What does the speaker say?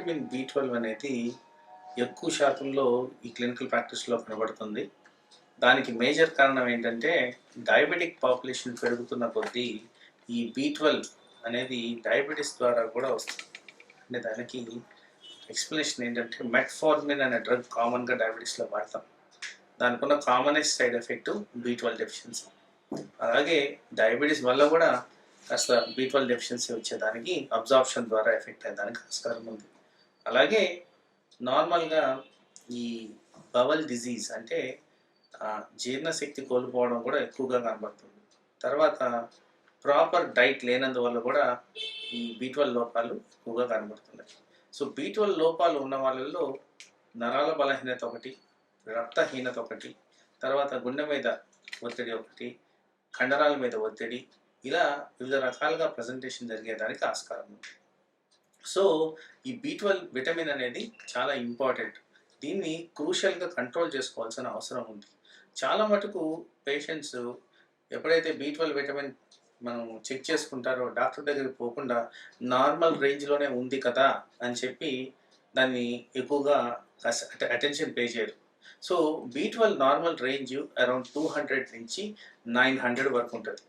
Vitamin B12 అనేది ఎక్కువ శాతంలో ఈ క్లినికల్ ప్రాక్టీస్లో కనబడుతుంది. దానికి మేజర్ కారణం ఏంటంటే డయాబెటిక్ పాపులేషన్ పెరుగుతున్న కొద్దీ ఈ బి12 అనేది డయాబెటీస్ ద్వారా కూడా వస్తుంది. అంటే దానికి ఎక్స్ప్లెనేషన్ ఏంటంటే మెట్ఫార్మిన్ అనే డ్రగ్ కామన్గా డయాబెటీస్లో వాడతాం. దానికి ఉన్న commonest side effect B12 deficiency. అలాగే డయాబెటీస్ వల్ల కూడా కాస్త బి12 డెఫిషియన్సీ వచ్చేదానికి అబ్జార్ప్షన్ ద్వారా ఎఫెక్ట్ అయ్యేదానికి ఆస్కారం ఉంది. అలాగే నార్మల్గా ఈ బవల్ డిజీజ్ అంటే జీర్ణశక్తి కోల్పోవడం కూడా ఎక్కువగా కనబడుతుంది. తర్వాత ప్రాపర్ డైట్ లేనందువల్ల కూడా ఈ బి12 లోపాలు ఎక్కువగా కనబడుతున్నాయి. సో బి12 లోపాలు ఉన్న వాళ్ళల్లో నరాల బలహీనత ఒకటి, రక్తహీనత ఒకటి, తర్వాత గుండె మీద ఒత్తిడి ఒకటి, కండరాల మీద ఒత్తిడి, ఇలా వివిధ రకాలుగా ప్రజెంటేషన్ జరిగేదానికి ఆస్కారం ఉంది. సో ఈ బి12 విటమిన్ అనేది చాలా ఇంపార్టెంట్. దీన్ని క్రూషియల్గా కంట్రోల్ చేసుకోవాల్సిన అవసరం ఉంది. చాలా మటుకు పేషెంట్స్ ఎప్పుడైతే బి12 విటమిన్ మనం చెక్ చేసుకుంటారో డాక్టర్ దగ్గరికి పోకుండా నార్మల్ రేంజ్లోనే ఉంది కదా అని చెప్పి దాన్ని ఎక్కువగా అటెన్షన్ పే చేయరు. So B12 normal range around 200 నుంచి 900 వరకు ఉంటుంది.